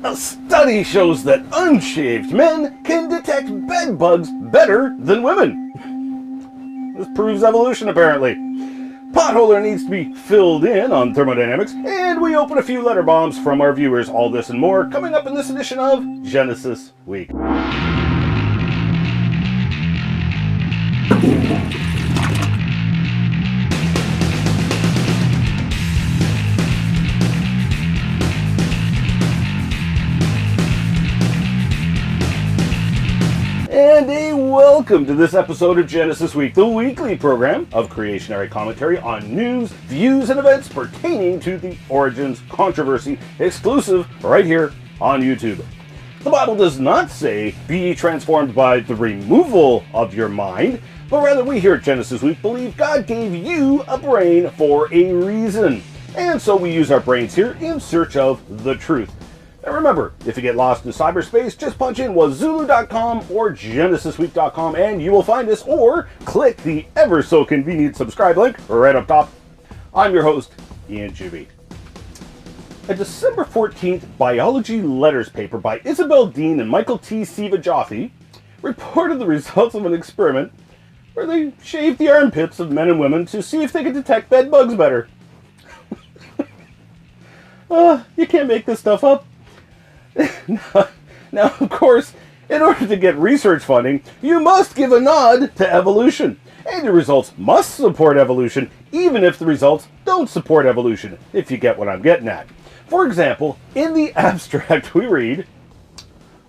A study shows that unshaved men can detect bed bugs better than women. This proves evolution, apparently. Potholer needs to be filled in on thermodynamics, and we open a few letter bombs from our viewers. All this and more coming up in this edition of Genesis Week. And a welcome to this episode of Genesis Week, the weekly program of creationary commentary on news, views, and events pertaining to the origins controversy, exclusive right here on YouTube. The Bible does not say, be ye transformed by the removal of your mind, but rather we here at Genesis Week believe God gave you a brain for a reason. And so we use our brains here in search of the truth. And remember, if you get lost in cyberspace, just punch in wazulu.com or genesisweek.com and you will find us, or click the ever so convenient subscribe link right up top. I'm your host, Ian Juby. A December 14th biology letters paper by Isabel Dean and Michael T. Siva-Joffe reported the results of an experiment where they shaved the armpits of men and women to see if they could detect bed bugs better. You can't make this stuff up. Now, of course, in order to get research funding, you must give a nod to evolution. And your results must support evolution, even if the results don't support evolution, if you get what I'm getting at. For example, in the abstract we read,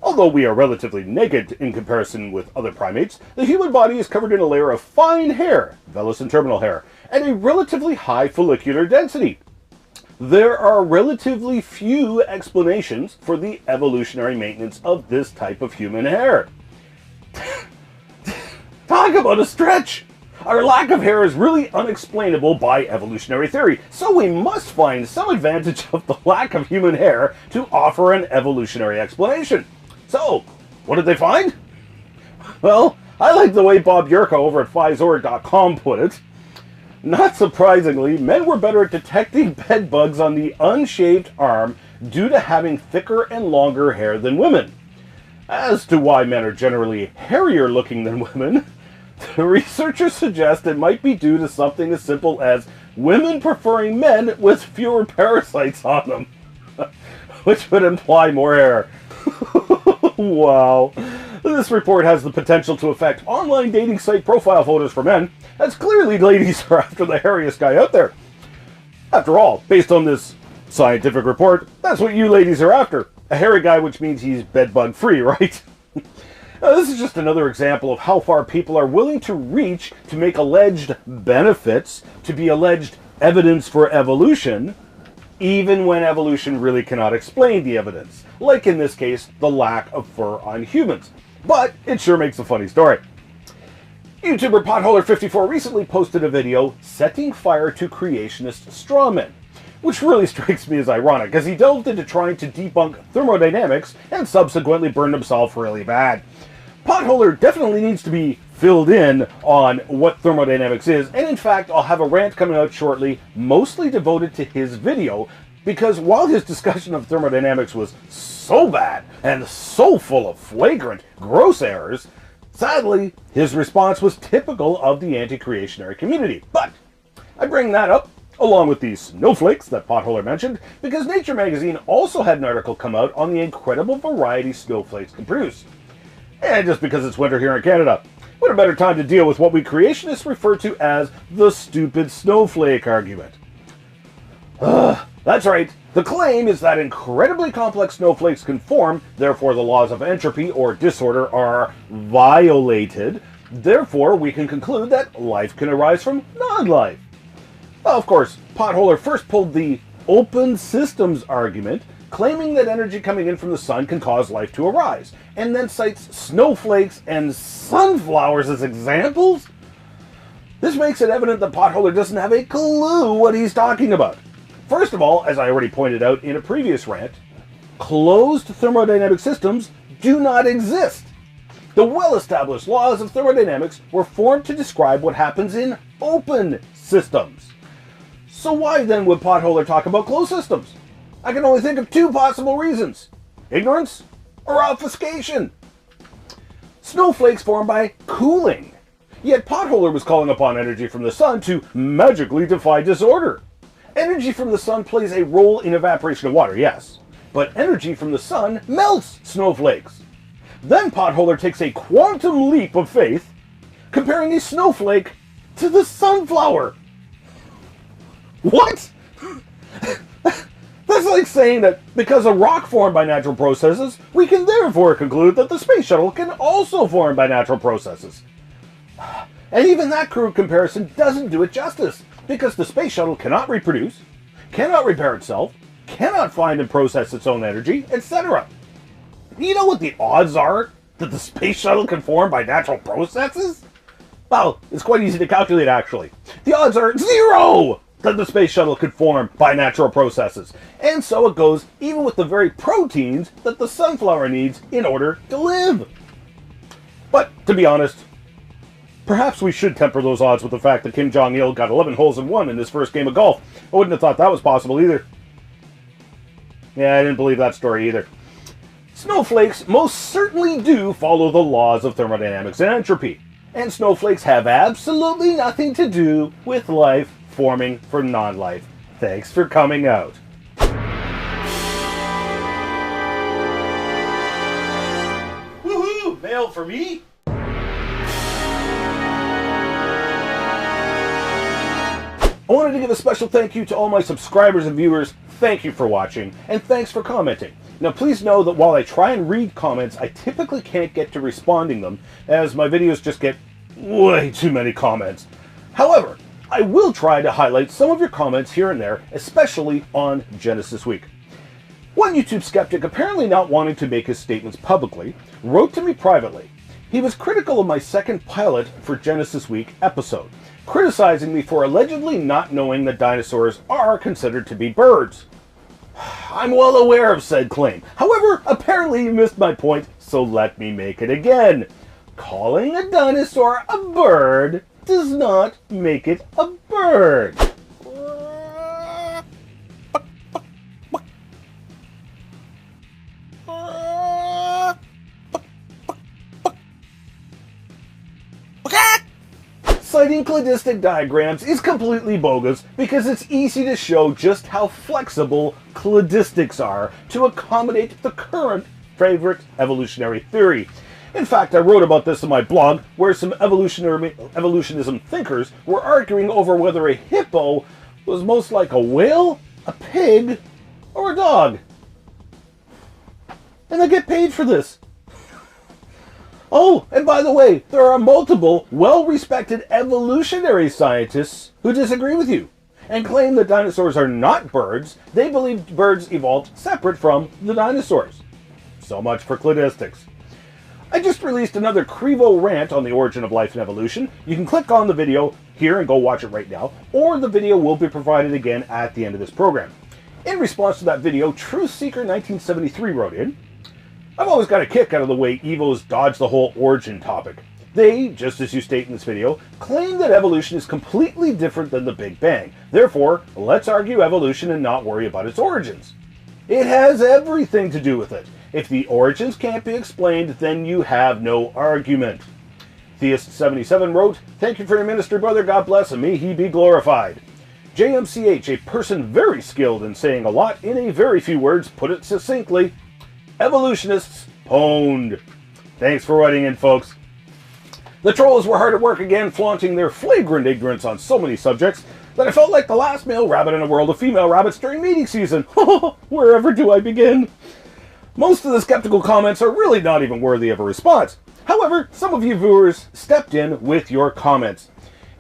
although we are relatively naked in comparison with other primates, the human body is covered in a layer of fine hair, vellus and terminal hair, and a relatively high follicular density. There are relatively few explanations for the evolutionary maintenance of this type of human hair. Talk about a stretch! Our lack of hair is really unexplainable by evolutionary theory, so we must find some advantage of the lack of human hair to offer an evolutionary explanation. So, what did they find? Well, I like the way Bob Yurka over at Physor.com put it. Not surprisingly, men were better at detecting bed bugs on the unshaved arm due to having thicker and longer hair than women. As to why men are generally hairier looking than women, the researchers suggest it might be due to something as simple as women preferring men with fewer parasites on them, which would imply more hair. Wow. This report has the potential to affect online dating site profile photos for men, as clearly ladies are after the hairiest guy out there. After all, based on this scientific report, that's what you ladies are after. A hairy guy, which means he's bedbug free, right? Now, this is just another example of how far people are willing to reach to make alleged benefits to be alleged evidence for evolution, even when evolution really cannot explain the evidence, like in this case, the lack of fur on humans. But it sure makes a funny story. YouTuber Potholer54 recently posted a video setting fire to creationist strawmen, which really strikes me as ironic, as he delved into trying to debunk thermodynamics and subsequently burned himself really bad. Potholer definitely needs to be filled in on what thermodynamics is, and in fact, I'll have a rant coming out shortly, mostly devoted to his video, because while his discussion of thermodynamics was so bad and so full of flagrant, gross errors, sadly, his response was typical of the anti-creationary community. But I bring that up, along with these snowflakes that Potholer mentioned, because Nature magazine also had an article come out on the incredible variety snowflakes can produce. And just because it's winter here in Canada, what a better time to deal with what we creationists refer to as the stupid snowflake argument. That's right. The claim is that incredibly complex snowflakes can form, therefore the laws of entropy or disorder are violated. Therefore, we can conclude that life can arise from non-life. Well, of course, Potholer first pulled the open systems argument, claiming that energy coming in from the sun can cause life to arise, and then cites snowflakes and sunflowers as examples? This makes it evident that Potholer doesn't have a clue what he's talking about. First of all, as I already pointed out in a previous rant, closed thermodynamic systems do not exist. The well-established laws of thermodynamics were formed to describe what happens in open systems. So why then would Potholer talk about closed systems? I can only think of two possible reasons. Ignorance or obfuscation? Snowflakes form by cooling. Yet Potholer was calling upon energy from the sun to magically defy disorder. Energy from the sun plays a role in evaporation of water, yes, but energy from the sun melts snowflakes. Then Potholer takes a quantum leap of faith, comparing a snowflake to the sunflower. What? That's like saying that because a rock formed by natural processes, we can therefore conclude that the space shuttle can also form by natural processes. And even that crude comparison doesn't do it justice, because the space shuttle cannot reproduce, cannot repair itself, cannot find and process its own energy, etc. You know what the odds are that the space shuttle can form by natural processes? Well, it's quite easy to calculate, actually. The odds are 0 that the space shuttle could form by natural processes. And so it goes even with the very proteins that the sunflower needs in order to live. But, to be honest, perhaps we should temper those odds with the fact that Kim Jong-il got 11 holes in one in his first game of golf. I wouldn't have thought that was possible either. Yeah, I didn't believe that story either. Snowflakes most certainly do follow the laws of thermodynamics and entropy. And snowflakes have absolutely nothing to do with life forming from non-life. Thanks for coming out. Woohoo! Mail for me? I wanted to give a special thank you to all my subscribers and viewers. Thank you for watching, and thanks for commenting. Now please know that while I try and read comments, I typically can't get to responding them, as my videos just get way too many comments. However, I will try to highlight some of your comments here and there, especially on Genesis Week. One YouTube skeptic, apparently not wanting to make his statements publicly, wrote to me privately. He was critical of my second pilot for Genesis Week episode, criticizing me for allegedly not knowing that dinosaurs are considered to be birds. I'm well aware of said claim. However, apparently you missed my point, so let me make it again. Calling a dinosaur a bird does not make it a bird. Citing cladistic diagrams is completely bogus because it's easy to show just how flexible cladistics are to accommodate the current favorite evolutionary theory. In fact, I wrote about this in my blog, where some evolutionism thinkers were arguing over whether a hippo was most like a whale, a pig, or a dog. And they get paid for this. Oh, and by the way, there are multiple well-respected evolutionary scientists who disagree with you and claim that dinosaurs are not birds. They believe birds evolved separate from the dinosaurs. So much for cladistics. I just released another Crevo rant on the origin of life and evolution. You can click on the video here and go watch it right now, or the video will be provided again at the end of this program. In response to that video, TruthSeeker1973 wrote in, I've always got a kick out of the way Evos dodge the whole origin topic. They, just as you state in this video, claim that evolution is completely different than the Big Bang. Therefore, let's argue evolution and not worry about its origins. It has everything to do with it. If the origins can't be explained, then you have no argument. Theist77 wrote, thank you for your ministry, brother. God bless, and may he be glorified. JMCH, a person very skilled in saying a lot in a very few words, put it succinctly. Evolutionists pwned. Thanks for writing in, folks. The trolls were hard at work again, flaunting their flagrant ignorance on so many subjects that I felt like the last male rabbit in a world of female rabbits during meeting season. Wherever do I begin? Most of the skeptical comments are really not even worthy of a response. However, some of you viewers stepped in with your comments.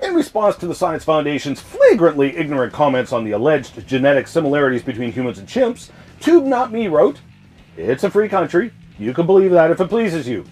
In response to the Science Foundation's flagrantly ignorant comments on the alleged genetic similarities between humans and chimps, TubeNotMe wrote, it's a free country. You can believe that if it pleases you.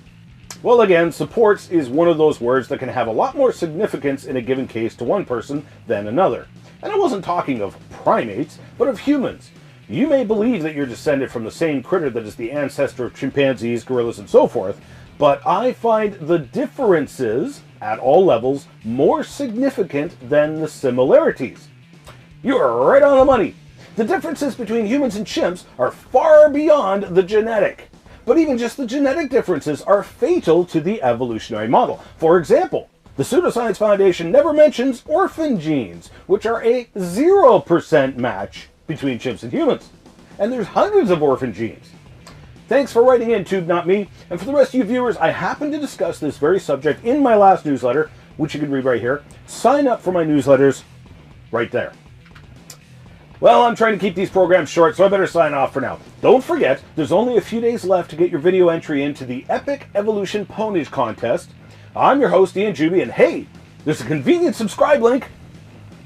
Well, again, supports is one of those words that can have a lot more significance in a given case to one person than another. And I wasn't talking of primates, but of humans. You may believe that you're descended from the same critter that is the ancestor of chimpanzees, gorillas, and so forth, but I find the differences, at all levels, more significant than the similarities. You're right on the money. The differences between humans and chimps are far beyond the genetic. But even just the genetic differences are fatal to the evolutionary model. For example, the Pseudoscience Foundation never mentions orphan genes, which are a 0% match between chimps and humans. And there's hundreds of orphan genes. Thanks for writing in, Tube Not Me. And for the rest of you viewers, I happen to discuss this very subject in my last newsletter, which you can read right here. Sign up for my newsletters right there. Well, I'm trying to keep these programs short, so I better sign off for now. Don't forget, there's only a few days left to get your video entry into the Epic Evolution Ponies Contest. I'm your host, Ian Juby, and hey, there's a convenient subscribe link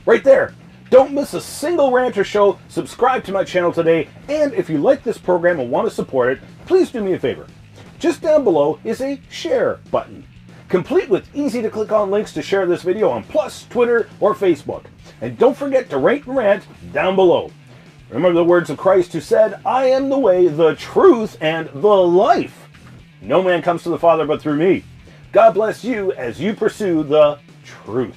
right there. Don't miss a single rant or show. Subscribe to my channel today, and if you like this program and want to support it, please do me a favor. Just down below is a share button, complete with easy to click on links to share this video on Plus, Twitter, or Facebook. And don't forget to rate and rant down below. Remember the words of Christ who said, "I am the way, the truth, and the life. No man comes to the Father but through me." God bless you as you pursue the truth.